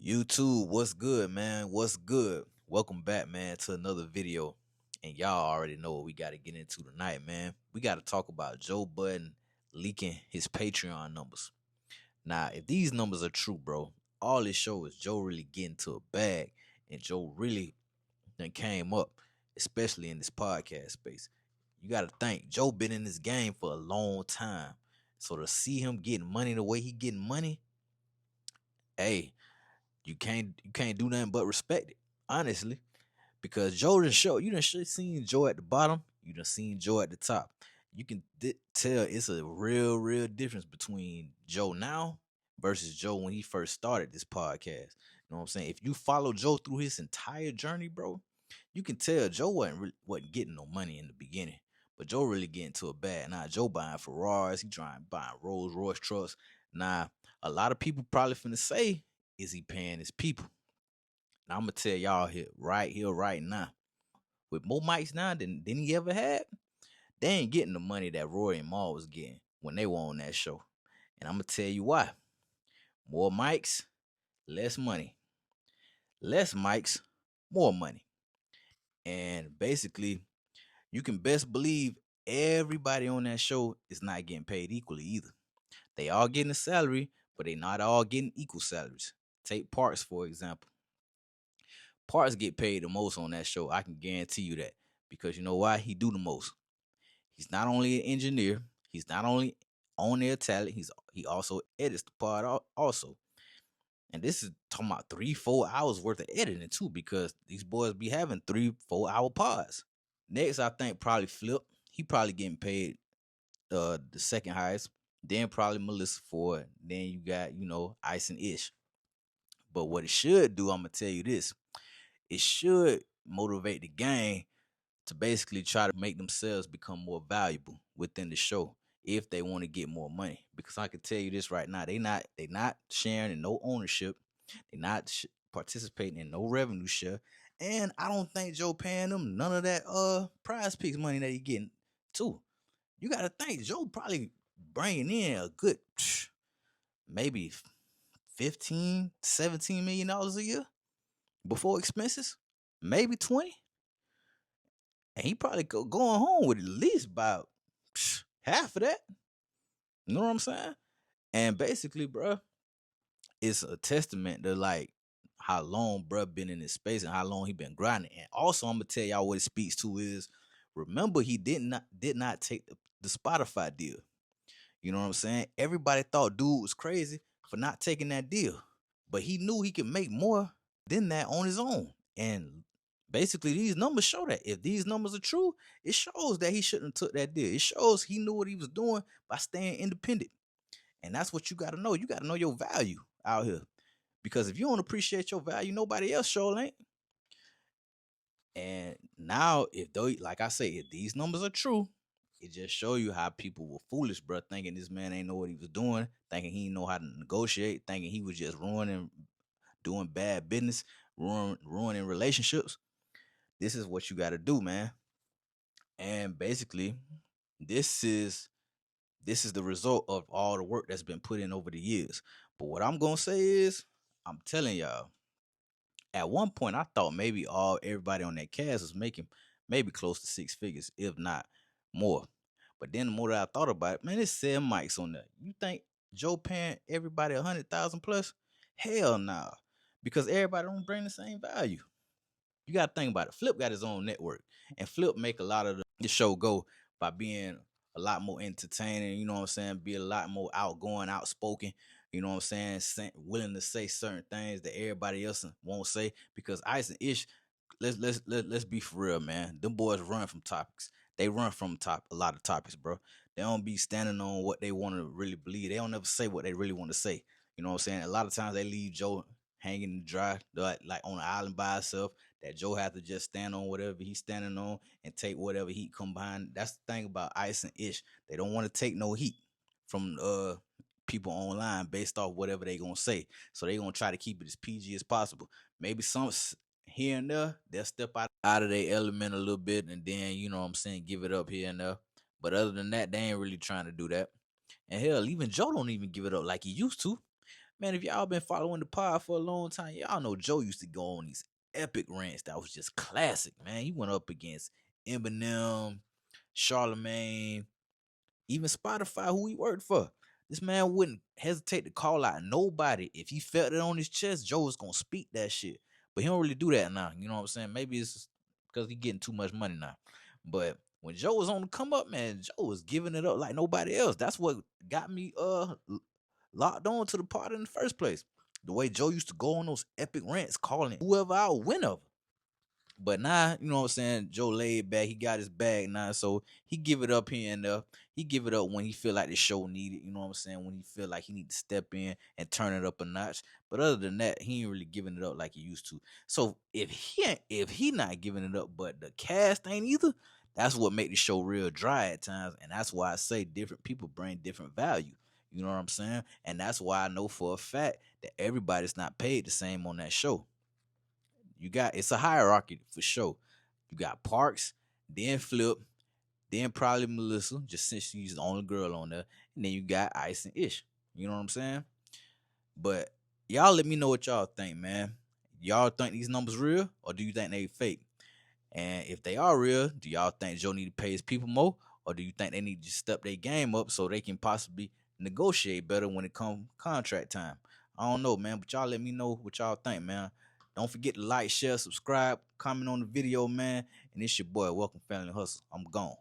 YouTube, what's good, man? What's good? Welcome back, man, to another video. And y'all already know what we got to get into tonight, man. We got to talk about Joe Budden leaking his Patreon numbers. Now, if these numbers are true, bro, all this show is Joe really getting to a bag, and Joe really done came up, especially in this podcast space. You got to think, Joe been in this game for a long time. So to see him getting money the way he getting money, hey, you can't do nothing but respect it, honestly. Because Joe done show you done seen Joe at the bottom, you done seen Joe at the top. You can tell it's a real difference between Joe now versus Joe when he first started this podcast. You know what I'm saying? If you follow Joe through his entire journey, bro, you can tell Joe wasn't getting no money in the beginning. But Joe really getting to a bad. Now Joe buying Ferraris, he trying buying Rolls Royce trucks. Now, a lot of people probably finna say, is he paying his people? Now I'm gonna tell y'all here, right now. With more mics now than he ever had, they ain't getting the money that Roy and Maul was getting when they were on that show. And I'm gonna tell you why. More mics, less money. Less mics, more money. And basically, you can best believe everybody on that show is not getting paid equally either. They all getting a salary, but they not all getting equal salaries. Take Parks, for example. Parks get paid the most on that show. I can guarantee you that. Because you know why? He do the most. He's not only an engineer, he's not only on their talent, he also edits the pod also. And this is talking about 3-4 hours worth of editing too, because these boys be having 3-4 hour pods. Next, I think probably Flip. He probably getting paid the second highest. Then probably Melissa Ford. Then you got, Ice and Ish. But what it should do, I'm gonna tell you this. It should motivate the gang to basically try to make themselves become more valuable within the show if they want to get more money. Because I can tell you this right now, they not sharing in no ownership, they not participating in no revenue share, and I don't think Joe paying them none of that prize picks money that he getting too. You got to think Joe probably bringing in a good maybe 15-17 million dollars a year before expenses, maybe 20. And he probably going home with at least about half of that. You know what I'm saying? And basically, bro, it's a testament to like how long bro been in this space and how long he been grinding. And also, I'm gonna tell y'all what it speaks to is, remember, he did not take the Spotify deal. You know what I'm saying? Everybody thought dude was crazy for not taking that deal, but he knew he could make more than that on his own. And basically, these numbers show that. If these numbers are true, it shows that he shouldn't have took that deal. It shows he knew what he was doing by staying independent. And that's what you got to know. You got to know your value out here. Because if you don't appreciate your value, nobody else sure ain't. And now, if though, like I say, if these numbers are true, it just show you how people were foolish, bro, thinking this man ain't know what he was doing, thinking he didn't know how to negotiate, thinking he was just ruining, doing bad business, ruining relationships. This is what you got to do, man. And basically, this is the result of all the work that's been put in over the years. But what I'm gonna say is, I'm telling y'all, at one point I thought maybe everybody on that cast was making maybe close to six figures, if not more. But then the more that I thought about it, man, there's 7 mics on there. You think Joe paying everybody 100,000 plus? Hell nah, because everybody don't bring the same value. You got to think about it. Flip got his own network, and Flip make a lot of the show go by being a lot more entertaining. You know what I'm saying? Be a lot more outgoing, outspoken. You know what I'm saying? Willing to say certain things that everybody else won't say. Because Ice and Ish, let's be for real, man. Them boys run from topics. They run from a lot of topics, bro. They don't be standing on what they want to really believe. They don't ever say what they really want to say. You know what I'm saying? A lot of times they leave Joe hanging dry, like on an island by himself, that Joe have to just stand on whatever he's standing on and take whatever heat come behind. That's the thing about Ice and Ish. They don't want to take no heat from people online based off whatever they gonna say. So they gonna try to keep it as PG as possible. Maybe some here and there they'll step out of their element a little bit, and then, you know what I'm saying, give it up here and there. But other than that, they ain't really trying to do that. And hell, even Joe don't even give it up like he used to. Man, if y'all been following the pod for a long time, y'all know Joe used to go on these epic rants that was just classic, man. He went up against Eminem, Charlemagne, even Spotify, who he worked for. This man wouldn't hesitate to call out nobody. If he felt it on his chest, Joe was gonna speak that shit. But he don't really do that now. You know what I'm saying? Maybe it's because he getting too much money now. But when Joe was on the come up, man, Joe was giving it up like nobody else. That's what got me locked on to the part in the first place. The way Joe used to go on those epic rants, calling whoever out winner. But now, you know what I'm saying, Joe laid back. He got his bag now, so he give it up here and there. He give it up when he feel like the show needed. You know what I'm saying? When he feel like he need to step in and turn it up a notch. But other than that, he ain't really giving it up like he used to. So if he not giving it up, but the cast ain't either, that's what make the show real dry at times. And that's why I say different people bring different value. You know what I'm saying? And that's why I know for a fact that everybody's not paid the same on that show. It's a hierarchy for sure. You got Parks, then Flip, then probably Melissa, just since she's the only girl on there, and then you got Ice and Ish. You know what I'm saying? But y'all let me know what y'all think, man. Y'all think these numbers real, or do you think they fake? And if they are real, do y'all think Joe need to pay his people more, or do you think they need to step their game up so they can possibly negotiate better when it comes contract time? I don't know, man, but y'all let me know what y'all think, man. Don't forget to like, share, subscribe, comment on the video, man. And it's your boy, Welcome Family Hustle. I'm gone.